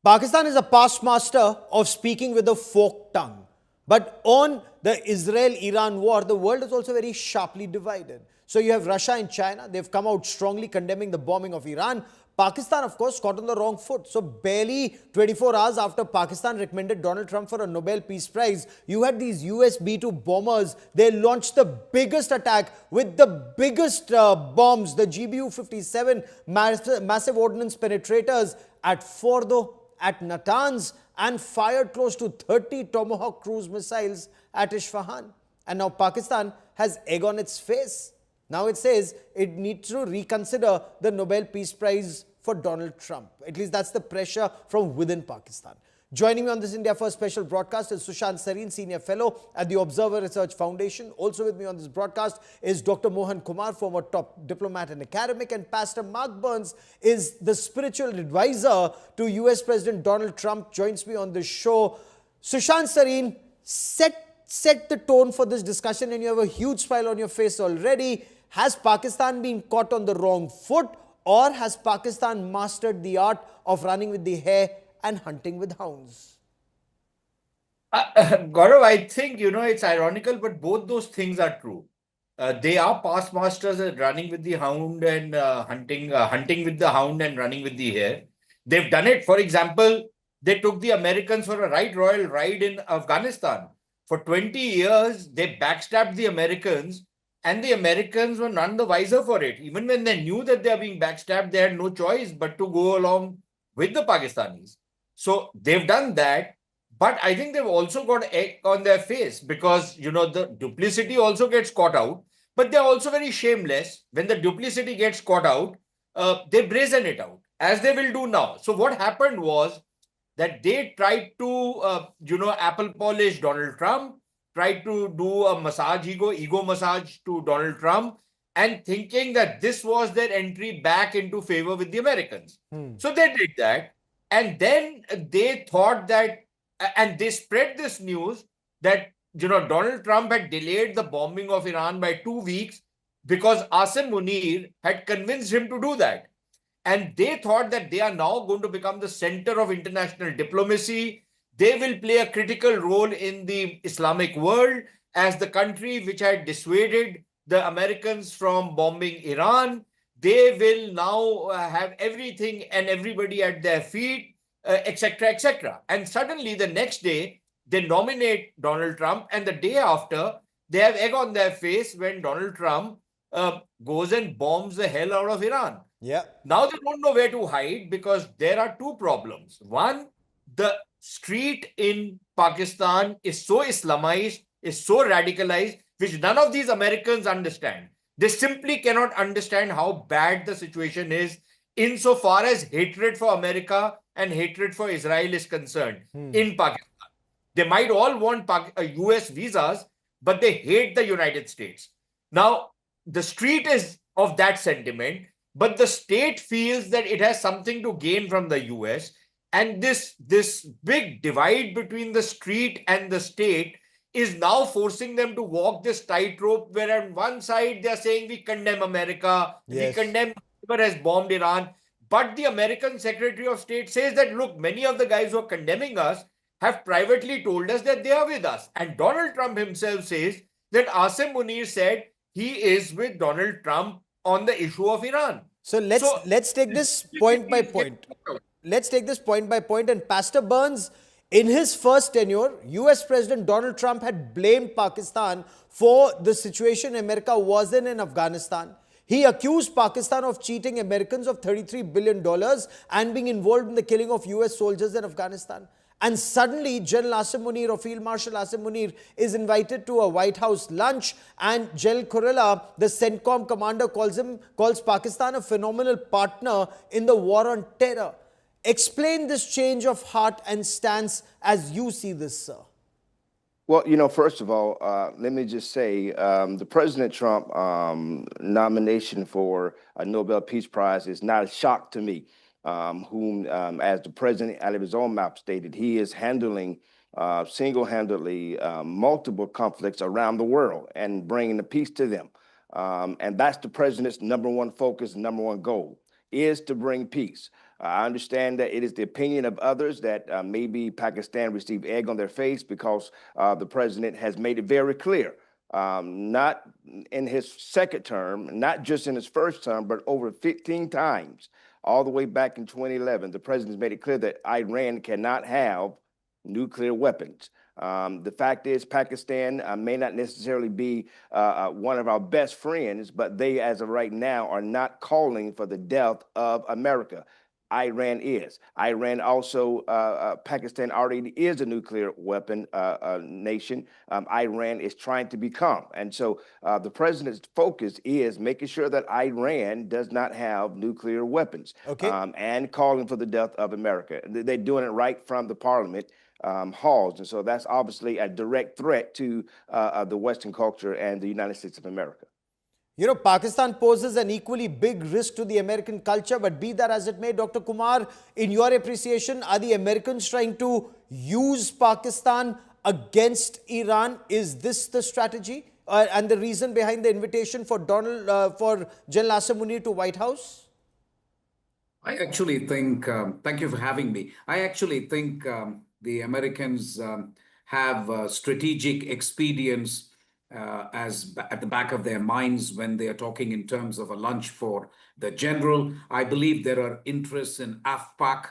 Pakistan is a past master of speaking with a forked tongue. But on the Israel-Iran war, the world is also very sharply divided. So you have Russia and China. They've come out strongly condemning the bombing of Iran. Pakistan, of course, caught on the wrong foot. So barely 24 hours after Pakistan recommended Donald Trump for a Nobel Peace Prize, you had these US B-2 bombers. They launched the biggest attack with the biggest bombs, the GBU-57 massive ordnance penetrators at Fordo, at Natanz, and fired close to 30 Tomahawk cruise missiles at Isfahan. And now Pakistan has egg on its face. Now it says it needs to reconsider the Nobel Peace Prize for Donald Trump. At least that's the pressure from within Pakistan. Joining me on this India First special broadcast is Sushant Sareen, Senior Fellow at the Observer Research Foundation. Also with me on this broadcast is Dr. Mohan Kumar, former top diplomat and academic, and Pastor Mark Burns is the spiritual advisor to US President Donald Trump, joins me on the show. Sushant Sareen, set the tone for this discussion, and you have a huge smile on your face already. Has Pakistan been caught on the wrong foot, or has Pakistan mastered the art of running with the hare and hunting with hounds? Gaurav, I think, it's ironical, but both those things are true. They are past masters at running with the hound and hunting with the hound and running with the hare. They've done it. For example, they took the Americans for a royal ride in Afghanistan. For 20 years, they backstabbed the Americans, and the Americans were none the wiser for it. Even when they knew that they are being backstabbed, they had no choice but to go along with the Pakistanis. So they've done that. But I think they've also got egg on their face because, the duplicity also gets caught out. But they're also very shameless. When the duplicity gets caught out, they brazen it out, as they will do now. So what happened was that they tried to, apple polish Donald Trump, tried to do a ego massage to Donald Trump, and thinking that this was their entry back into favor with the Americans. So they did that. And then they thought that, and they spread this news that, Donald Trump had delayed the bombing of Iran by 2 weeks because Asim Munir had convinced him to do that. And they thought that they are now going to become the center of international diplomacy. They will play a critical role in the Islamic world as the country which had dissuaded the Americans from bombing Iran. They will now have everything and everybody at their feet, etc., etc. And suddenly the next day, they nominate Donald Trump, and the day after, they have egg on their face when Donald Trump goes and bombs the hell out of Iran. Yeah. Now they don't know where to hide because there are two problems. One, the street in Pakistan is so Islamized, is so radicalized, which none of these Americans understand. They simply cannot understand how bad the situation is insofar as hatred for America and hatred for Israel is concerned in Pakistan. They might all want US visas, but they hate the United States. Now, the street is of that sentiment, but the state feels that it has something to gain from the US. And this big divide between the street and the state is now forcing them to walk this tightrope where on one side they're saying we condemn America, Yes. we condemn whoever has bombed Iran. But the American Secretary of State says that, look, many of the guys who are condemning us have privately told us that they are with us. And Donald Trump himself says that Asim Munir said he is with Donald Trump on the issue of Iran. So let's take this point by point. Let's take this point by point. And Pastor Burns, in his first tenure, US President Donald Trump had blamed Pakistan for the situation America was in Afghanistan. He accused Pakistan of cheating Americans of $33 billion and being involved in the killing of US soldiers in Afghanistan. And suddenly, General Asim Munir or Field Marshal Asim Munir is invited to a White House lunch, and General Kurilla, the CENTCOM commander, calls Pakistan a phenomenal partner in the war on terror. Explain this change of heart and stance as you see this, sir. Well, first of all, let me just say the President Trump nomination for a Nobel Peace Prize is not a shock to me. Whom, as the president out of his own mouth stated, he is handling single-handedly multiple conflicts around the world and bringing the peace to them. And that's the president's number one focus, number one goal, is to bring peace. I understand that it is the opinion of others that maybe Pakistan received egg on their face because the president has made it very clear, not in his second term, not just in his first term, but over 15 times, all the way back in 2011, the president has made it clear that Iran cannot have nuclear weapons. The fact is, Pakistan may not necessarily be one of our best friends, but they, as of right now, are not calling for the death of America. Iran is. Iran also, Pakistan already is a nuclear weapon nation. Iran is trying to become. And so the president's focus is making sure that Iran does not have nuclear weapons, Okay. and calling for the death of America. They're doing it right from the parliament halls. And so that's obviously a direct threat to the Western culture and the United States of America. You know, Pakistan poses an equally big risk to the American culture, but be that as it may, Dr. Kumar, in your appreciation, are the Americans trying to use Pakistan against Iran? Is this the strategy and the reason behind the invitation for for General Asim Munir to White House? I actually think, thank you for having me. I actually think the Americans have strategic expedience as at the back of their minds when they are talking in terms of a lunch for the general. I believe there are interests in AFPAC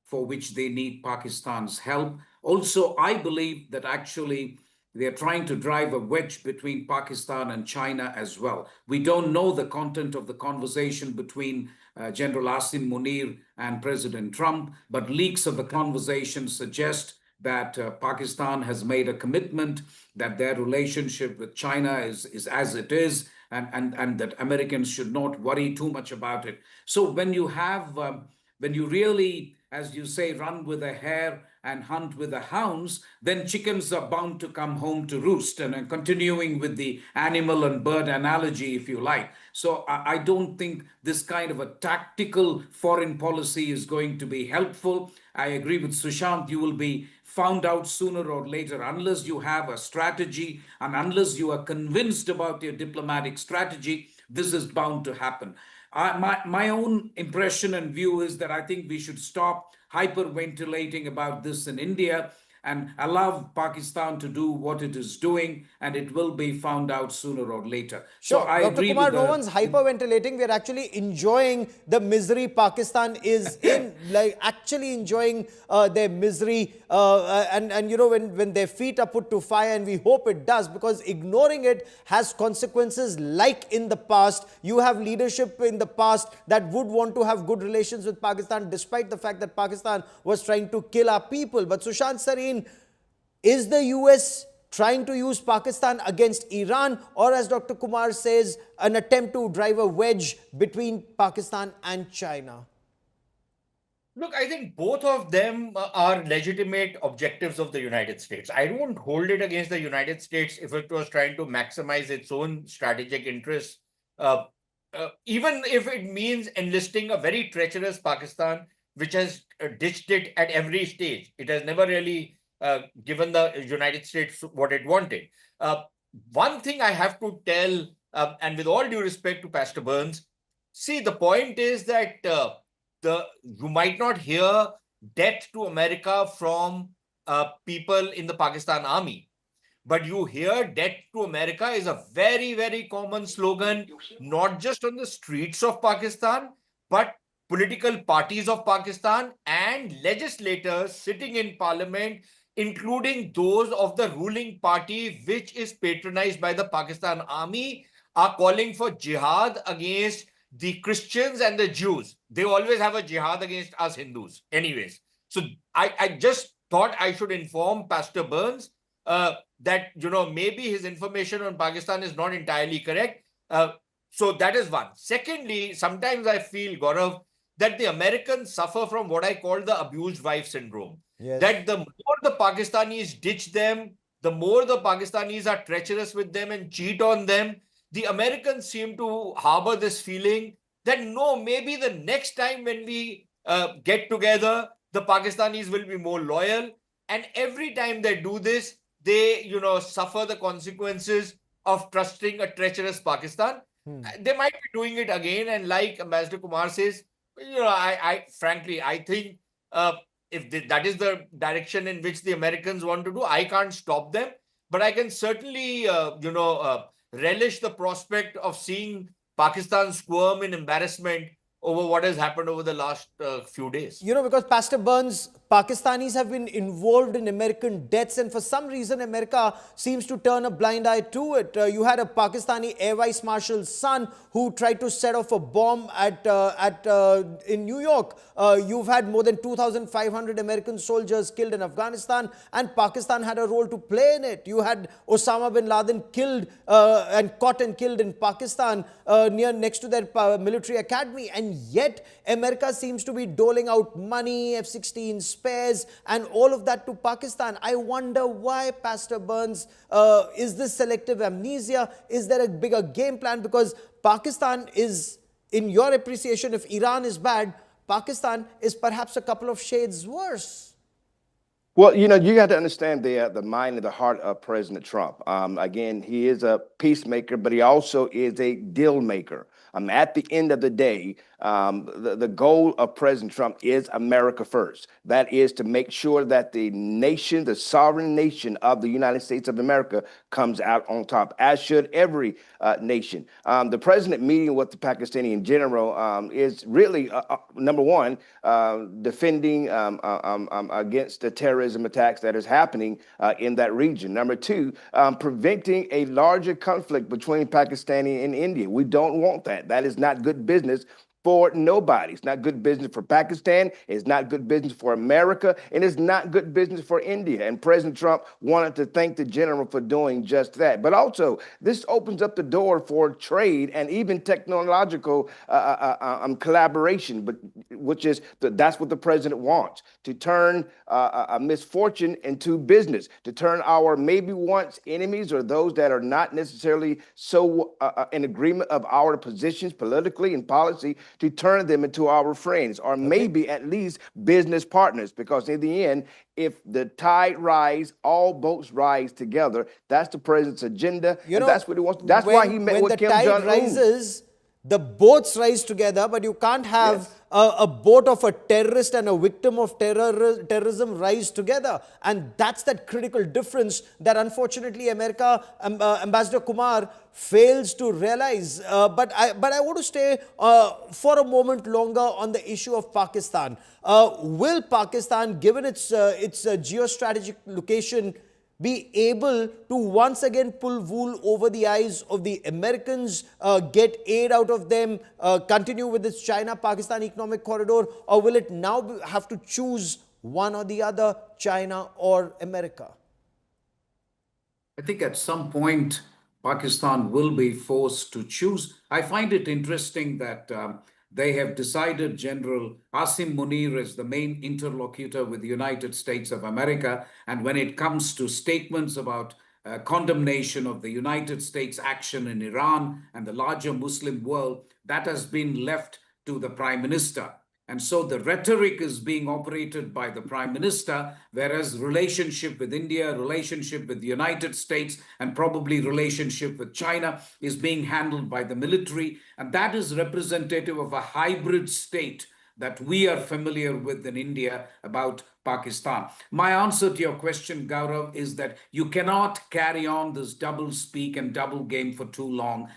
for which they need Pakistan's help. Also, I believe that actually they're trying to drive a wedge between Pakistan and China as well. We don't know the content of the conversation between General Asim Munir and President Trump, but leaks of the conversation suggest that Pakistan has made a commitment that their relationship with China is as it is, and that Americans should not worry too much about it. So when you have, when you really, as you say, run with a hare and hunt with the hounds, then chickens are bound to come home to roost. And continuing with the animal and bird analogy, if you like. So I don't think this kind of a tactical foreign policy is going to be helpful. I agree with Sushant, you will be found out sooner or later unless you have a strategy and unless you are convinced about your diplomatic strategy. This is bound to happen. My own impression and view is that I think we should stop hyperventilating about this in India and allow Pakistan to do what it is doing, and it will be found out sooner or later. Sure, So I Dr. agree Kumar, with no one's hyperventilating. We're actually enjoying the misery Pakistan is in, like actually enjoying their misery. And you know, when their feet are put to fire, and we hope it does, because ignoring it has consequences like in the past. You have leadership in the past that would want to have good relations with Pakistan, despite the fact that Pakistan was trying to kill our people. But Sushant Sareen, is the US trying to use Pakistan against Iran, or as Dr. Kumar says, an attempt to drive a wedge between Pakistan and China? Look, I think both of them are legitimate objectives of the United States. I don't hold it against the United States if it was trying to maximize its own strategic interests, even if it means enlisting a very treacherous Pakistan, which has ditched it at every stage. It has never really given the United States what it wanted. One thing I have to tell, and with all due respect to Pastor Burns, see, the point is that you might not hear death to America from people in the Pakistan army, but you hear death to America is a very, very common slogan, not just on the streets of Pakistan, but political parties of Pakistan and legislators sitting in parliament, including those of the ruling party, which is patronized by the Pakistan army, are calling for jihad against the Christians and the Jews. They always have a jihad against us Hindus. Anyways, so I just thought I should inform Pastor Burns that, you know, maybe his information on Pakistan is not entirely correct. So that is one. Secondly, sometimes I feel, Gaurav, that the Americans suffer from what I call the abused wife syndrome. Yes. That the more the Pakistanis ditch them, the more the Pakistanis are treacherous with them and cheat on them. The Americans seem to harbor this feeling that no, maybe the next time when we get together, the Pakistanis will be more loyal. And every time they do this, they, you know, suffer the consequences of trusting a treacherous Pakistan. They might be doing it again. And like Ambassador Kumar says, I frankly, I think if that is the direction in which the Americans want to do, I can't stop them, but I can certainly, relish the prospect of seeing Pakistan squirm in embarrassment over what has happened over the last few days. You know, because Pastor Burns, Pakistanis have been involved in American deaths, and for some reason, America seems to turn a blind eye to it. You had a Pakistani Air Vice Marshal's son who tried to set off a bomb in New York. You've had more than 2,500 American soldiers killed in Afghanistan, and Pakistan had a role to play in it. You had Osama bin Laden killed and caught and killed in Pakistan next to their military academy, and yet America seems to be doling out money, F-16 spares, and all of that to Pakistan. I wonder why, Pastor Burns. Is this selective amnesia? Is there a bigger game plan? Because Pakistan is, in your appreciation, if Iran is bad, Pakistan is perhaps a couple of shades worse. Well, you got to understand the mind and the heart of President Trump. Again, he is a peacemaker, but he also is a deal maker. At the end of the day, the goal of President Trump is America first. That is to make sure that the nation, the sovereign nation of the United States of America, comes out on top, as should every nation. The president meeting with the Pakistani in general is really, number one, defending against the terrorism attacks that is happening in that region. Number two, preventing a larger conflict between Pakistani and India. We don't want that. That is not good business for nobody. It's not good business for Pakistan. It's not good business for America. And it's not good business for India. And President Trump wanted to thank the general for doing just that. But also, this opens up the door for trade and even technological collaboration, but that's what the president wants, to turn a misfortune into business, to turn our maybe once enemies or those that are not necessarily so in agreement of our positions politically and policy, to turn them into our friends, or maybe at least business partners. Because in the end, if the tide rise, all boats rise together. That's the president's agenda, and that's what he wants. That's why he met with Kim Jong-un. When the tide rises, the boats rise together, but you can't have a boat of a terrorist and a victim of terrorism rise together. And that's that critical difference that unfortunately America, Ambassador Kumar, fails to realize. But I want to stay for a moment longer on the issue of Pakistan. Will Pakistan, given its geostrategic location, be able to once again pull wool over the eyes of the Americans, get aid out of them, continue with this China-Pakistan economic corridor, or will it now have to choose one or the other, China or America? I think at some point, Pakistan will be forced to choose. I find it interesting that they have decided General Asim Munir is the main interlocutor with the United States of America. And when it comes to statements about condemnation of the United States action in Iran and the larger Muslim world, that has been left to the Prime Minister. And so the rhetoric is being operated by the Prime Minister, whereas relationship with India, relationship with the United States, and probably relationship with China is being handled by the military. And that is representative of a hybrid state that we are familiar with in India about Pakistan. My answer to your question, Gaurav, is that you cannot carry on this double speak and double game for too long.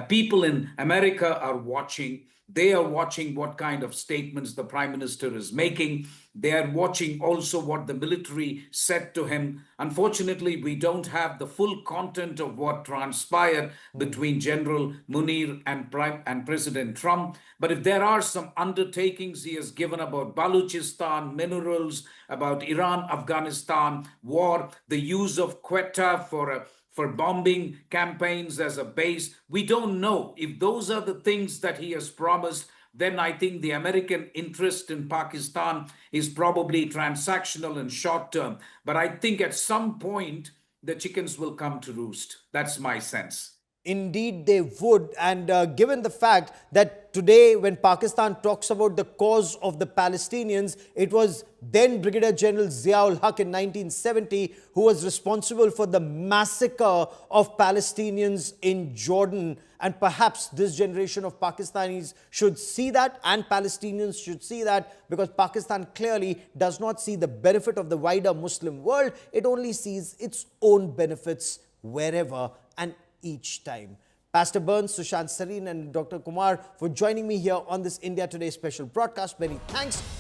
People in America are watching. They are watching what kind of statements the Prime Minister is making. They are watching also what the military said to him. Unfortunately, we don't have the full content of what transpired between General Munir and President Trump. But if there are some undertakings he has given about Balochistan, minerals, about Iran-Afghanistan war, the use of Quetta for bombing campaigns as a base. We don't know. If those are the things that he has promised, then I think the American interest in Pakistan is probably transactional and short term. But I think at some point, the chickens will come to roost. That's my sense. Indeed, they would. And given the fact that today, when Pakistan talks about the cause of the Palestinians, it was then Brigadier General Ziaul Haq in 1970 who was responsible for the massacre of Palestinians in Jordan. And perhaps this generation of Pakistanis should see that, and Palestinians should see that, because Pakistan clearly does not see the benefit of the wider Muslim world. It only sees its own benefits wherever and each time. Pastor Burns, Sushant Sareen and Dr. Kumar for joining me here on this India Today special broadcast. Many thanks.